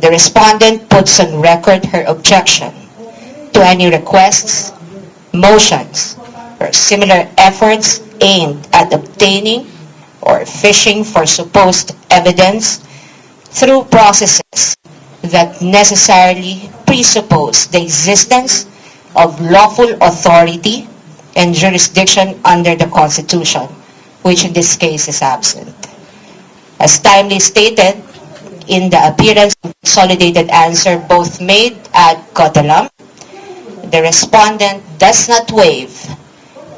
The respondent puts on record her objection to any requests, motions, or similar efforts aimed at obtaining or fishing for supposed evidence through processes that necessarily presuppose the existence of lawful authority and jurisdiction under the Constitution, which in this case is absent. As timely stated in the appearance of consolidated answer both made ad cautelam, the respondent does not waive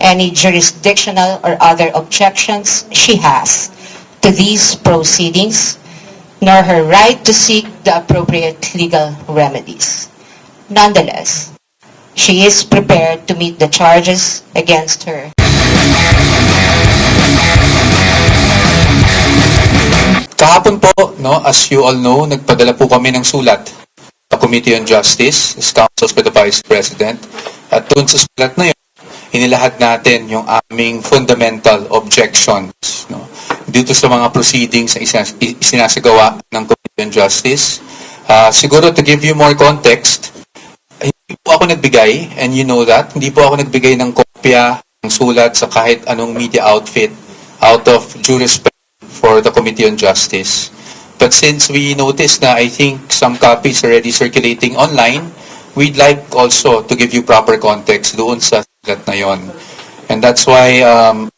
any jurisdictional or other objections she has to these proceedings, nor her right to seek the appropriate legal remedies. Nonetheless, she is prepared to meet the charges against her. Kahapon po, as you all know, nagpadala po kami ng sulat sa Committee on Justice, as counsels for the Vice President. At doon sa sulat na yun, inilahad natin yung aming fundamental objections dito sa mga proceedings na isinasagawa ng Committee on Justice. Siguro to give you more context, hindi po ako nagbigay, and you know that, hindi po ako nagbigay ng kopya ng sulat sa kahit anong media outfit out of due respect for the Committee on Justice. But since we noticed na I think some copies are already circulating online, we'd like also to give you proper context doon sa sulat na yon. And that's why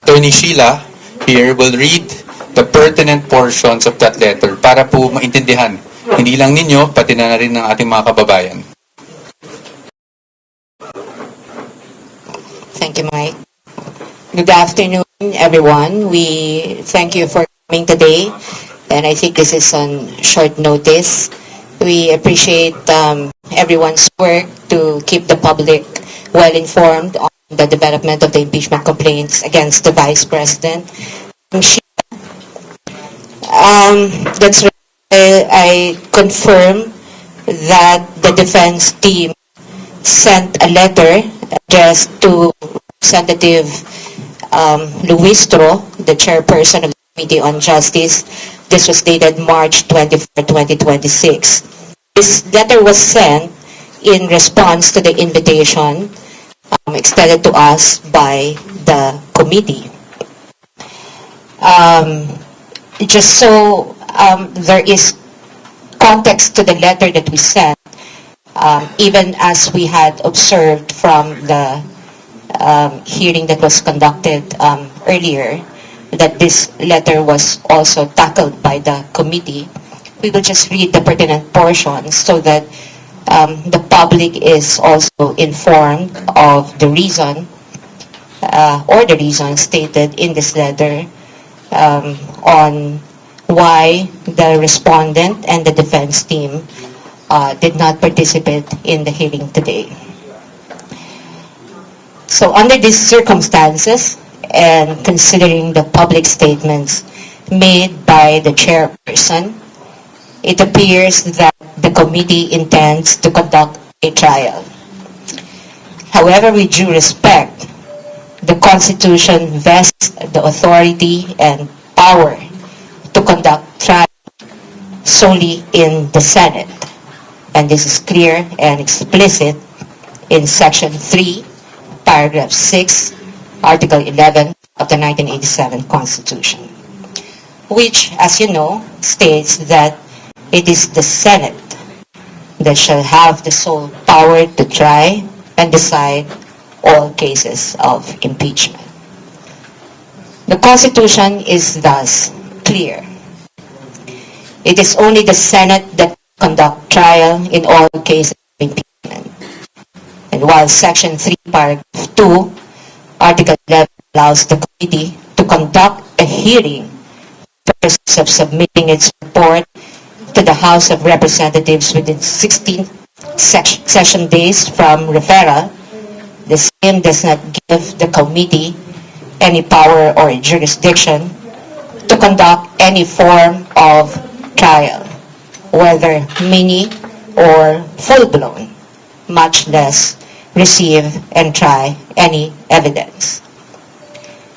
Attorney Sheila here will read the pertinent portions of that letter para po maintindihan, hindi lang ninyo, pati na rin ng ating mga kababayan. Thank you, Mike. Good afternoon, everyone. We thank you for coming today, and I think this is on short notice. We appreciate everyone's work to keep the public well informed on the development of the impeachment complaints against the Vice President. That's why I confirm that the defense team sent a letter addressed to Representative Luistro, the chairperson of the Committee on Justice. This was dated March 24, 2026. This letter was sent in response to the invitation extended to us by the committee. Just so there is context to the letter that we sent, even as we had observed from the hearing that was conducted earlier, that this letter was also tackled by the committee. We will just read the pertinent portions so that the public is also informed of the reason or the reason stated in this letter on why the respondent and the defense team did not participate in the hearing today. So under these circumstances, and considering the public statements made by the chairperson, it appears that the committee intends to conduct a trial. However, with due respect, the Constitution vests the authority and power to conduct trial solely in the Senate. And this is clear and explicit in Section 3, Paragraph 6, Article 11 of the 1987 Constitution, which, as you know, states that it is the Senate that shall have the sole power to try and decide all cases of impeachment. The Constitution is thus clear. It is only the Senate that conduct trial in all cases of impeachment. And while Section 3, Paragraph 2, Article 11 allows the committee to conduct a hearing for the purpose of submitting its report to the House of Representatives within 16 session days from referral, the same does not give the committee any power or jurisdiction to conduct any form of trial, whether mini or full-blown, much less receive and try any evidence.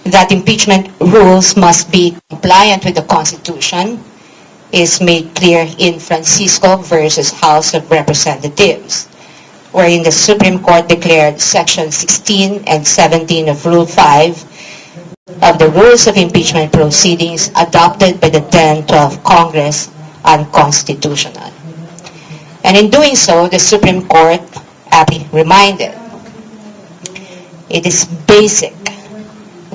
That impeachment rules must be compliant with the Constitution is made clear in Francisco versus House of Representatives, wherein the Supreme Court declared Section 16 and 17 of Rule 5 of the Rules of Impeachment Proceedings adopted by the 10-12 Congress unconstitutional. And in doing so, the Supreme Court aptly reminded it is basic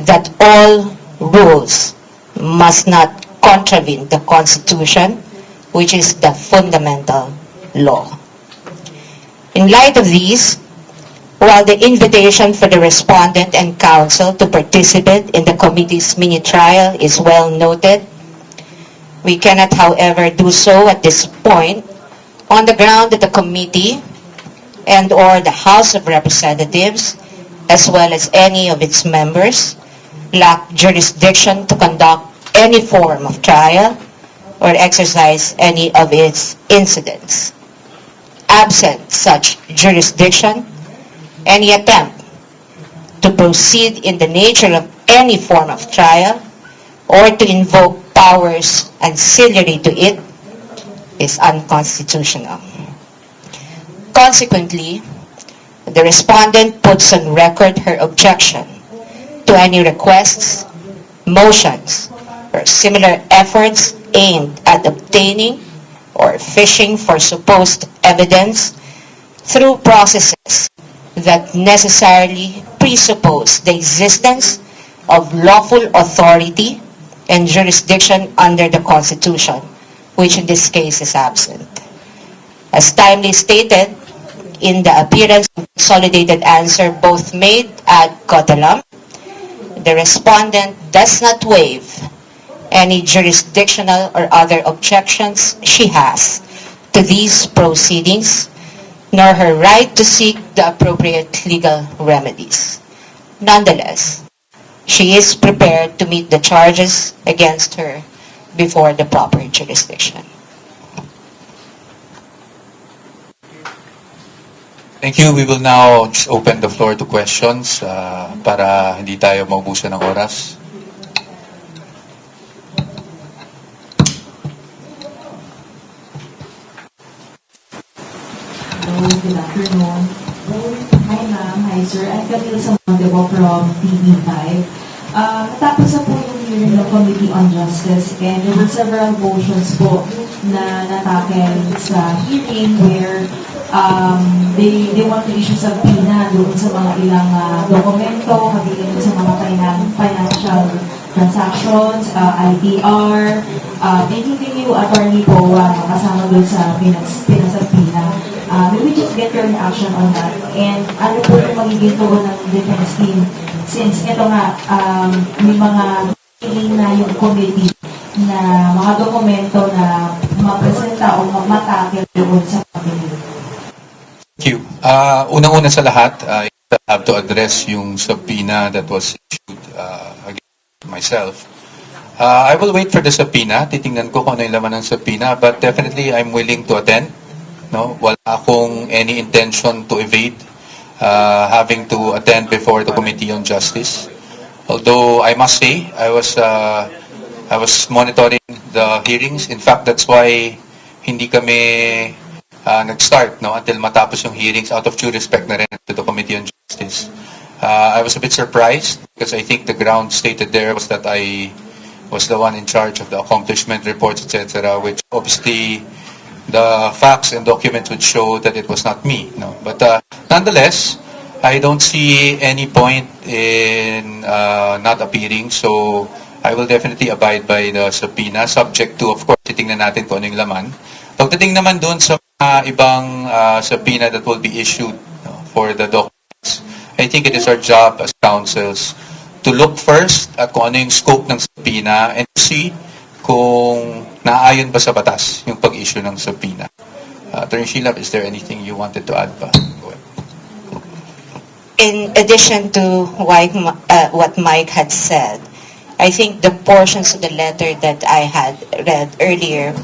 that all rules must not contravene the Constitution, which is the fundamental law. In light of these, while the invitation for the respondent and counsel to participate in the committee's mini-trial is well noted, we cannot, however, do so at this point on the ground that the committee and/or the House of Representatives, as well as any of its members, lack jurisdiction to conduct any form of trial or exercise any of its incidents. Absent such jurisdiction, any attempt to proceed in the nature of any form of trial or to invoke powers ancillary to it is unconstitutional. Consequently, the respondent puts on record her objection to any requests, motions, or similar efforts aimed at obtaining or fishing for supposed evidence through processes that necessarily presuppose the existence of lawful authority and jurisdiction under the Constitution, which in this case is absent. As timely stated in the appearance of consolidated answer both made ad cautelam, the respondent does not waive any jurisdictional or other objections she has to these proceedings, nor her right to seek the appropriate legal remedies. Nonetheless, she is prepared to meet the charges against her before the proper jurisdiction. Thank you. We will now just open the floor to questions para hindi tayo maubusan ng oras. Hello, good afternoon. Hi ma'am, hi sir. I'm Camille Samondebo from TV5. Natapos na po yung hearing ng Committee on Justice and there were several motions po na natakel sa hearing where they want to issue subpoena doon sa mga ilang dokumento, kabilang sa mga financial transactions, IPR, including yung attorney po kasama doon sa pinasubpoena. May we just get your reaction on that? And ano po yung magiging tugon ng defense team since ito nga may mga feeling na yung committee na mga dokumento na mapresenta o matakel doon sa committee? Thank you. Unang-una sa lahat, I have to address yung subpoena that was issued against myself. I will wait for the subpoena. Titingnan ko kung ano yung laman ng subpoena, but definitely I'm willing to attend. No, wala akong any intention to evade having to attend before the Committee on Justice. Although I must say I was monitoring the hearings. In fact, that's why hindi kami nag-start until matapos yung hearings out of due respect na rin to the Committee on Justice. I was a bit surprised because I think the ground stated there was that I was the one in charge of the accomplishment reports, etc., which obviously the facts and documents would show that it was not me. But nonetheless, I don't see any point in not appearing, so I will definitely abide by the subpoena, subject to, of course, titingnan natin kung ano yung laman. Pagdating naman doon sa ibang subpoena that will be issued for the documents, I think it is our job as counsels to look first at kung ano yung scope ng subpoena and see kung naayon ba sa batas yung pag-issue ng subpoena. Attorney Sheila, is there anything you wanted to add pa? Go ahead. In addition to what Mike had said, I think the portions of the letter that I had read earlier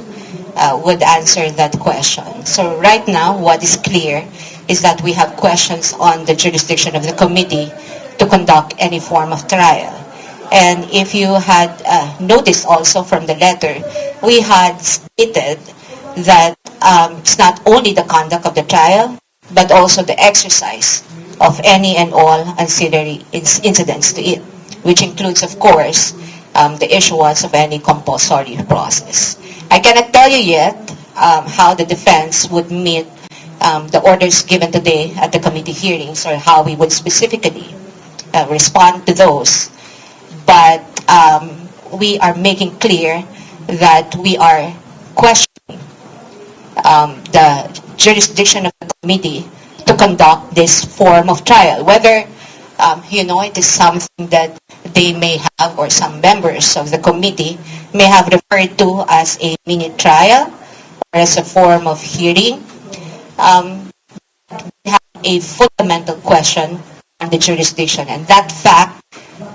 would answer that question. So right now, what is clear is that we have questions on the jurisdiction of the committee to conduct any form of trial. And if you had noticed also from the letter, we had stated that it's not only the conduct of the trial, but also the exercise of any and all ancillary incidents to it, which includes, of course, the issuance of any compulsory process. I cannot tell you yet how the defense would meet the orders given today at the committee hearings, or how we would specifically respond to those. But we are making clear that we are questioning the jurisdiction of the committee to conduct this form of trial, whether it is something that they may have, or some members of the committee may have referred to as a mini trial or as a form of hearing. We have a fundamental question on the jurisdiction, and that fact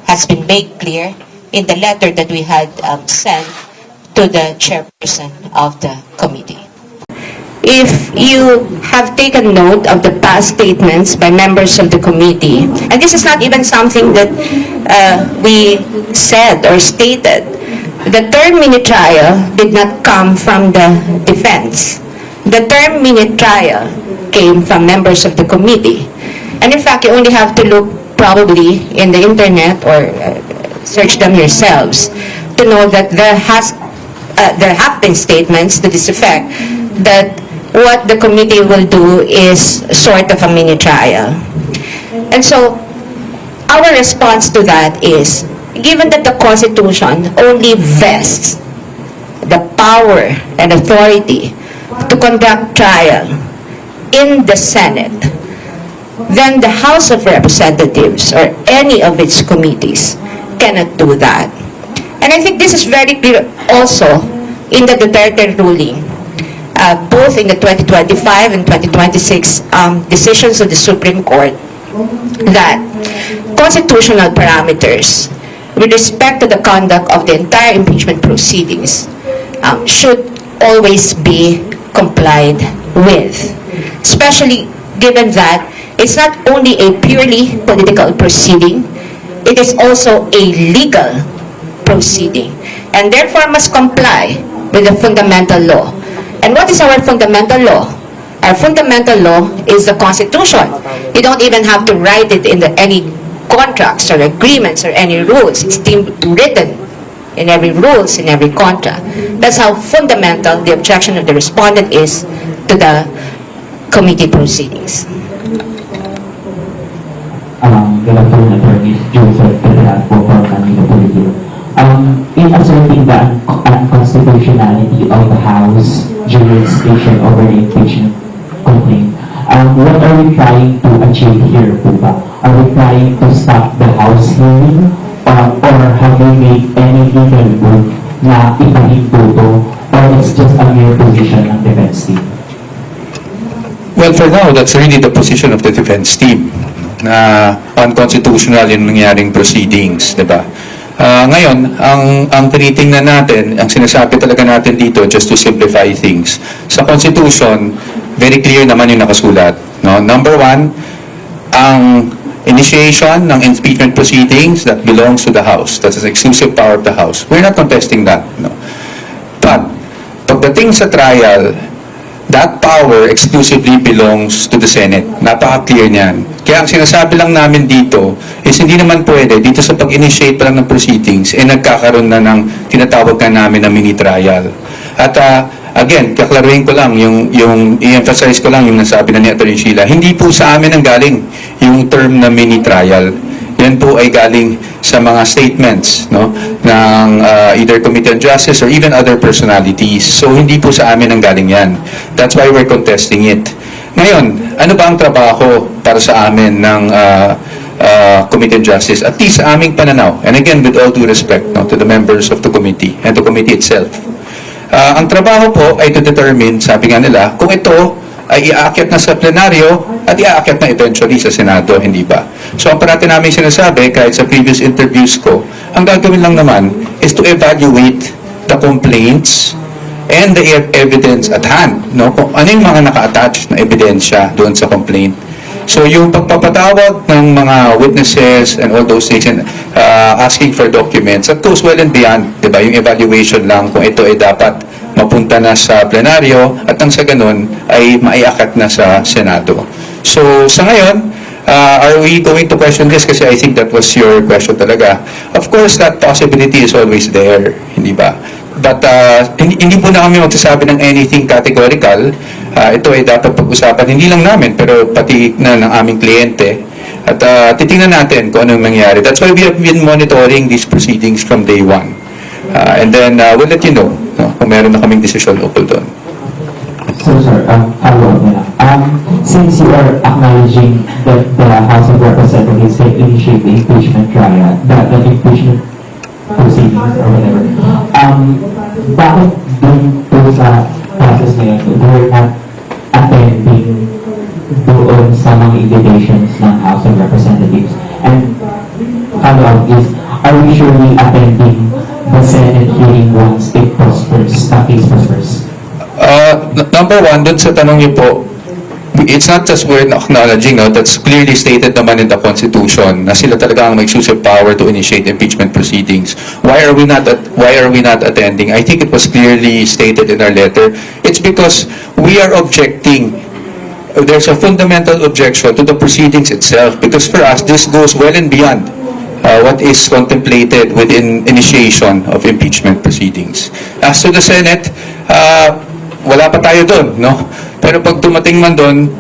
has been made clear in the letter that we had sent to the chairperson of the committee. If you have taken note of the past statements by members of the committee, and this is not even something that we said or stated, the term mini trial did not come from the defense. The term mini trial came from members of the committee. And in fact, you only have to look probably in the internet or search them yourselves to know that there have been statements to this effect that what the committee will do is sort of a mini trial. And so our response to that is, given that the Constitution only vests the power and authority to conduct trial in the Senate, then the House of Representatives or any of its committees cannot do that. And I think this is very clear also in the Duterte ruling, both in the 2025 and 2026 decisions of the Supreme Court, that constitutional parameters with respect to the conduct of the entire impeachment proceedings should always be complied with, especially given that it's not only a purely political proceeding, it is also a legal proceeding, and therefore must comply with the fundamental law. And what is our fundamental law? Our fundamental law is the Constitution. You don't even have to write it in any contracts or agreements or any rules. It's written in every rules, in every contract. That's how fundamental the objection of the respondent is to the committee proceedings. Good afternoon, attorneys. Joseph Pedran po from Manila Politico. In asserting the unconstitutionality of the House jurisdiction over the impeachment complaint, what are we trying to achieve here po ba? Are we trying to stop the House hearing? Or have we made any legal move na ipahinto to? Or it's just a mere position ng defense team? Well, for now, that's really the position of the defense team na unconstitutional yung nangyaring proceedings, di ba? Ngayon, ang tinitingnan natin, ang sinasabi talaga natin dito, just to simplify things, sa Constitution, very clear naman yung nakasulat. No? Number one, ang initiation ng impeachment proceedings that belongs to the House. That's an exclusive power of the House. We're not contesting that. No? But, pagdating sa trial, that power exclusively belongs to the Senate. Napaka-clear niyan. Kaya ang sinasabi lang namin dito is hindi naman pwede, dito sa pag-initiate pa lang ng proceedings, nagkakaroon na ng tinatawag ka namin na mini-trial. At again, kaklaruhin ko lang, yung i-emphasize ko lang yung nasabi na ni Atty. Sheila, hindi po sa amin ang galing yung term na mini-trial. Yan po ay galing sa mga statements, no, ng either Committee on Justice or even other personalities. So hindi po sa amin ang galing yan. That's why we're contesting it. Ngayon, ano ba ang trabaho para sa amin ng Committee on Justice? At least sa aming pananaw, and again with all due respect, no, to the members of the committee and the committee itself. Ang trabaho po ay to determine, sabi nga nila, kung ito ay iaakyat na sa plenaryo at iaakyat na eventually sa Senado, hindi ba? So ang parati namin sinasabi, kahit sa previous interviews ko, ang gagawin lang naman is to evaluate the complaints and the evidence at hand. No? Kung ano yung mga naka-attach na ebidensya doon sa complaint. So yung pagpapatawag ng mga witnesses and all those things, and asking for documents, that goes well and beyond, di ba? Yung evaluation lang kung ito ay dapat mapunta na sa plenaryo at nang sa ganun ay maiakat na sa Senado. So, sa ngayon, are we going to question this? Kasi I think that was your question talaga. Of course, that possibility is always there, hindi ba? But hindi po na kami magsasabi ng anything categorical. Ito ay dapat pag-usapan, hindi lang namin, pero pati na ng aming kliyente. At titingnan natin kung anong mangyari. That's why we have been monitoring these proceedings from day one. And then we'll let you know, no, kung meron na kaming desisyon ukol doon. So, sir, follow-up na lang. Since you are acknowledging that the House of Representatives can initiate the impeachment trial, the impeachment proceedings or whatever, bakit dun po sa process na yun, we're not attending doon sa mga invitations ng House of Representatives? And follow-up is, are we surely attending the Senate hearing once it prospers, case prospers? Number one, dun sa tanong niyo po, it's not just we're acknowledging, no, that's clearly stated naman in the Constitution na sila talaga ang may exclusive power to initiate impeachment proceedings. Why are we not attending? I think it was clearly stated in our letter. It's because we are objecting. There's a fundamental objection to the proceedings itself because for us, this goes well and beyond what is contemplated within initiation of impeachment proceedings. As to the Senate, wala pa tayo doon, no? Pero pag dumating man doon,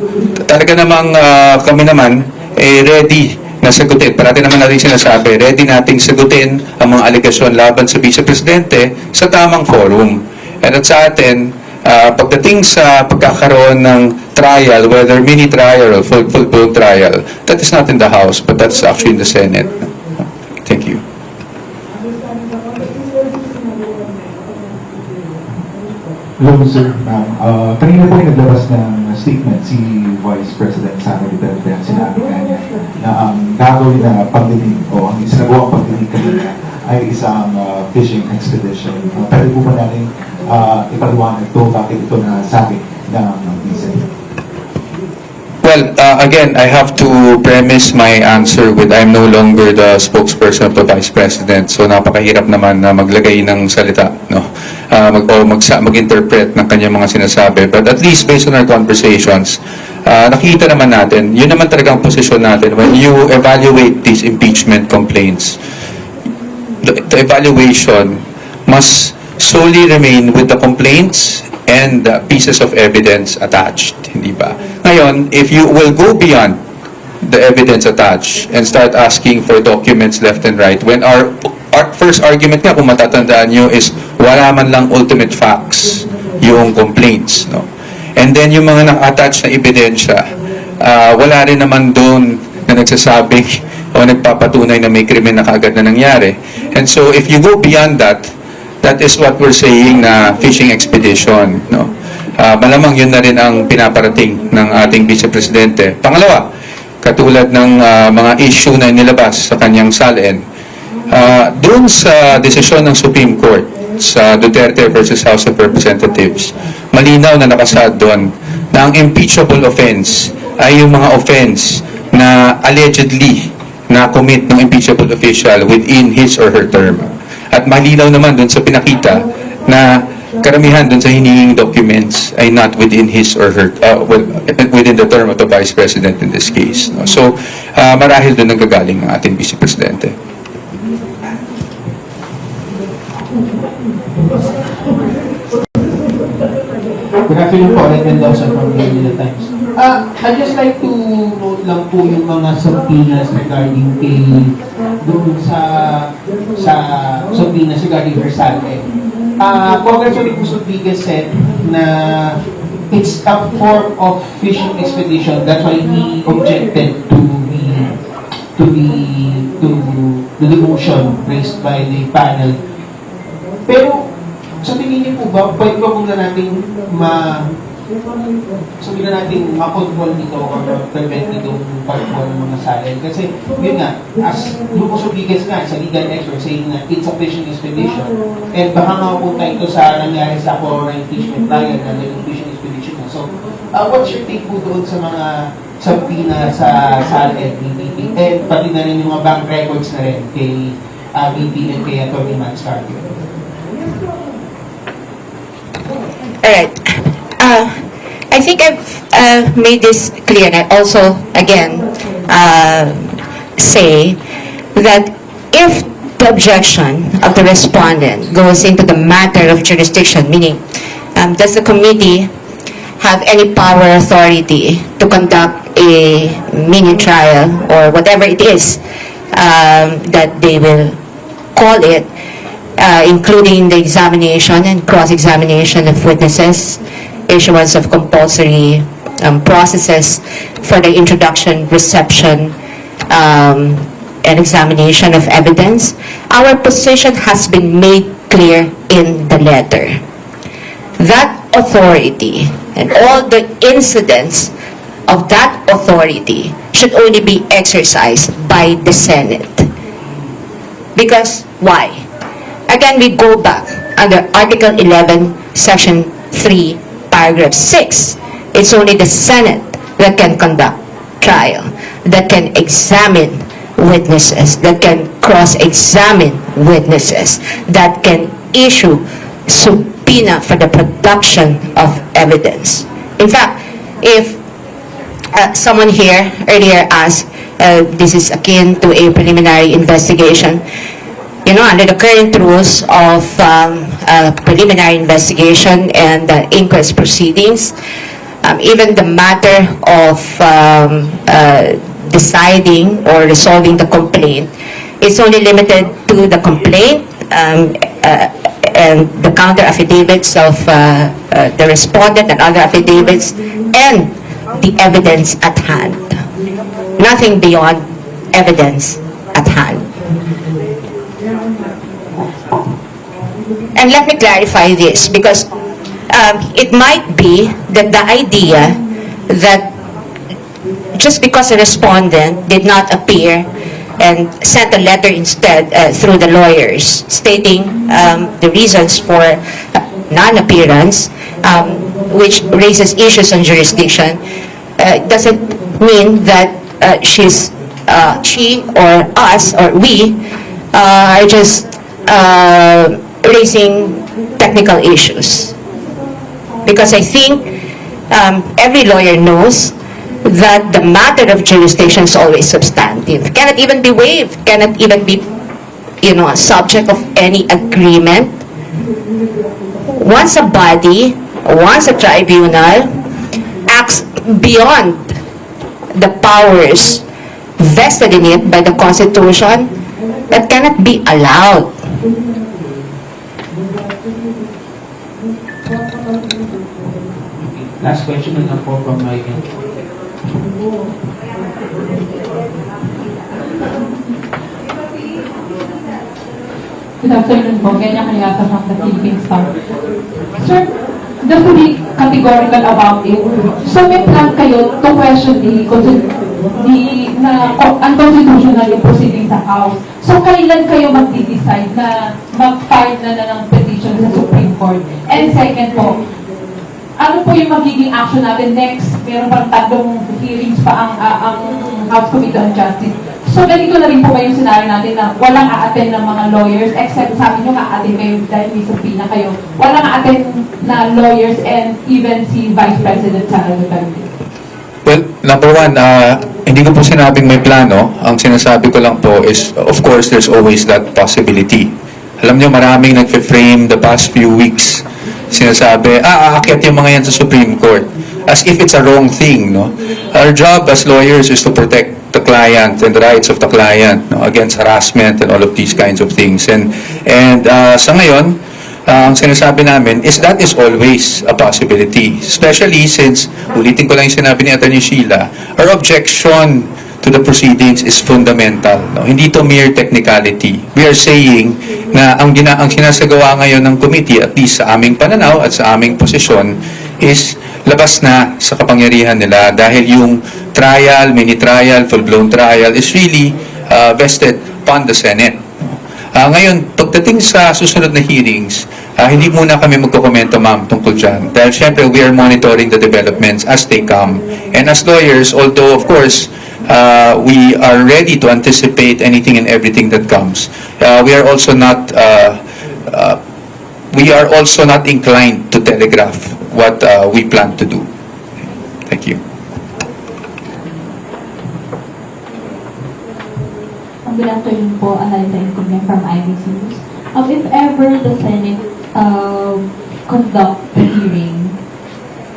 talaga namang kami naman ready na sagutin. Parati naman natin sinasabi, ready nating sagutin ang mga aligasyon laban sa Vice Presidente sa tamang forum. And at sa atin, pagdating sa pagkakaroon ng trial, whether mini trial or full-blown trial, that is not in the House, but that's actually in the Senate. Thank you. Hello, sir. Kanina po ay naglabas ng statement si Vice President Sara Duterte at sinabi kanya na ang gagawin na pagdinig o ang isinagawang pagdinig kanina ay isang fishing expedition. Pwede po ba natin ipaliwanag ito bakit ito nasabi ng diesel? Well, again, I have to premise my answer with I'm no longer the spokesperson of the Vice President. So napakahirap naman na maglagay ng salita, no? Mag-interpret ng kanyang mga sinasabi. But at least based on our conversations, nakikita naman natin, yun naman talagang posisyon natin when you evaluate these impeachment complaints. The evaluation must solely remain with the complaints and the pieces of evidence attached, hindi ba? Ngayon, if you will go beyond the evidence attached and start asking for documents left and right, when our first argument nga, kung matatandaan nyo, is wala man lang ultimate facts yung complaints, no? And then yung mga naka-attach na ebidensya, wala rin naman doon na nagsasabi o nagpapatunay na may krimen na kaagad na nangyari. And so, if you go beyond that, that is what we're saying na fishing expedition, no? Malamang yun na rin ang pinaparating ng ating Vice Presidente. Pangalawa, katulad ng mga issue na nilabas sa kanyang salin, doon sa desisyon ng Supreme Court sa Duterte versus House of Representatives, malinaw na nakasad doon na ang impeachable offense ay yung mga offense na allegedly na-commit ng impeachable official within his or her term. At malinaw naman doon sa pinakita na karamihan doon sa hinihing documents ay not within his or her, within the term of the Vice President in this case, no? So, marahil doon nanggagaling ang ating Vice Presidente. Good afternoon po, Red Mendoza from the Manila Times. I'd just like to note lang po yung mga subpoenas regarding kay doon sa subpoenas regarding Versace. Congressman Busutbigas said na it's a form of fishing expedition. That's why he objected to the motion raised by the panel. Pero sa tingin niyo po ba, pwede ba muna natin sabihin na natin ma-control dito o prevent itong pag-control ng mga salin? Kasi yun nga, as Lucas Obligas nga, sa legal expert saying na it's a fishing expedition, and baka makapunta ito sa nangyari sa Corona impeachment trial na naging fishing expedition na. So, what's your take po doon sa mga subpoena sa SALN, VP, and pati na rin yung mga bank records na rin kay VP and kay Atty. Max Carpio. Alright. I think I've made this clear, and I also, again, say that if the objection of the respondent goes into the matter of jurisdiction, meaning does the committee have any power authority to conduct a mini trial or whatever it is that they will call it, including the examination and cross-examination of witnesses, issuance of compulsory processes for the introduction, reception, and examination of evidence. Our position has been made clear in the letter. That authority and all the incidents of that authority should only be exercised by the Senate. Because why? Again, we go back under Article 11, Section 3, Paragraph 6. It's only the Senate that can conduct trial, that can examine witnesses, that can cross-examine witnesses, that can issue subpoena for the production of evidence. In fact, if someone here earlier asked, this is akin to a preliminary investigation, under the current rules of preliminary investigation and inquest proceedings, even the matter of deciding or resolving the complaint is only limited to the complaint and the counter affidavits of the respondent and other affidavits and the evidence at hand. Nothing beyond evidence at hand. And let me clarify this, because it might be that the idea that just because a respondent did not appear and sent a letter instead through the lawyers stating the reasons for non-appearance, which raises issues on jurisdiction, doesn't mean that she or us or we are just raising technical issues. Because I think every lawyer knows that the matter of jurisdiction is always substantive. Cannot even be waived, cannot even be, a subject of any agreement. Once a body, once a tribunal acts beyond the powers vested in it by the Constitution, that cannot be allowed. Last question na po from my end. Good afternoon po. Kenya Kanyata from the Philippine Star. Sir, just to be categorical about it, so may plan kayo to question the unconstitutional yung proceeding sa House. So kailan kayo mag-decide na mag-file na ng petition sa Supreme Court? And second po, ano po yung magiging action natin next? Meron pang tatlong hearings pa ang House Committee on Justice. So, ganito na rin po ba yung scenario natin na walang a-attend ng mga lawyers, except sabi nyo a-attend kayo dahil may subpoena kayo. Walang a-attend na lawyers and even si Vice President Sara Duterte. Well, number one, hindi ko po sinabing may plano. Ang sinasabi ko lang po is, of course, there's always that possibility. Alam nyo, maraming nag-frame the past few weeks. Sinasabi, aakyat yung mga yan sa Supreme Court. As if it's a wrong thing, no? Our job as lawyers is to protect the client and the rights of the client, no, against harassment and all of these kinds of things. And sa ngayon, ang sinasabi namin is that is always a possibility. Especially since, ulitin ko lang yung sinabi ni Atty. Sheila, our objection to the proceedings is fundamental. No? Hindi to mere technicality. We are saying na ang sinasagawa ngayon ng committee, at least sa aming pananaw at sa aming posisyon, is labas na sa kapangyarihan nila dahil yung trial, mini-trial, full-blown trial is really vested upon the Senate. Ngayon, pagdating sa susunod na hearings, hindi muna kami magkokomento, ma'am, tungkol dyan. Dahil syempre, we are monitoring the developments as they come. And as lawyers, although of course, we are ready to anticipate anything and everything that comes, we are also not inclined to telegraph what we plan to do. Thank you. Good afternoon po, Analisa Intignan from IBC News. If ever the Senate conduct the hearing,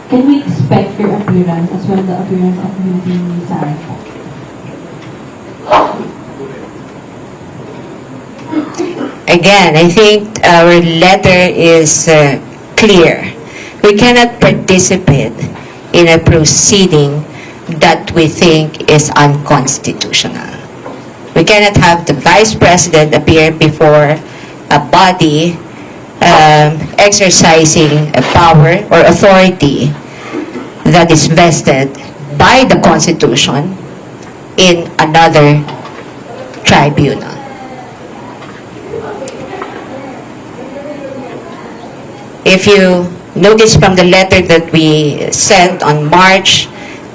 can we expect your appearance as well the appearance of VP Sara po? Again, I think our letter is clear. We cannot participate in a proceeding that we think is unconstitutional. We cannot have the Vice President appear before a body exercising a power or authority that is vested by the Constitution in another tribunal. If you notice from the letter that we sent on March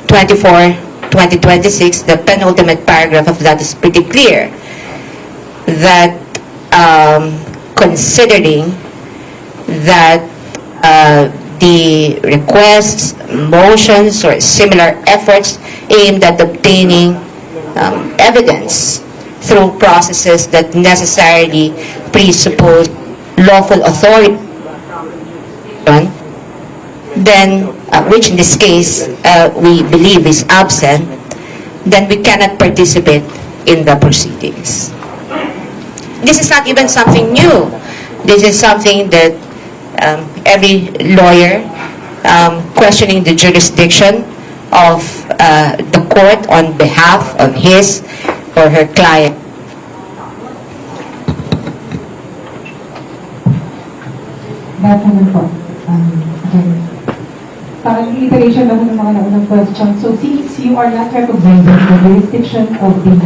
24, 2026, the penultimate paragraph of that is pretty clear that considering that the requests, motions, or similar efforts aimed at obtaining evidence through processes that necessarily presuppose lawful authority, then, which in this case we believe is absent, then we cannot participate in the proceedings. This is not even something new. This is something that every lawyer questioning the jurisdiction of the court on behalf of his or her client. Gano'n po. Parang iteration lang ng mga naunang question. So since you are not recognizing the jurisdiction of the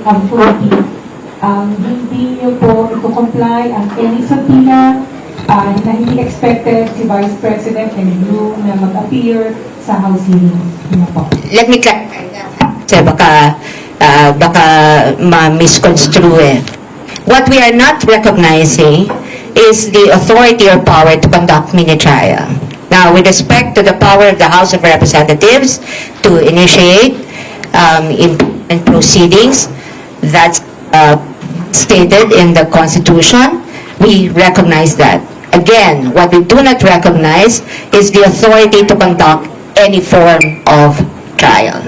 authority, hindi niyo po ito-comply ang any subpoena na hindi expected si Vice President and you na mag-appear sa House hearings. Yun po. Let me clarify that. Kasi baka ma-misconstrue eh. What we are not recognizing is the authority or power to conduct mini-trial. Now, with respect to the power of the House of Representatives to initiate impeachment proceedings, that's stated in the Constitution. We recognize that. Again, what we do not recognize is the authority to conduct any form of trial.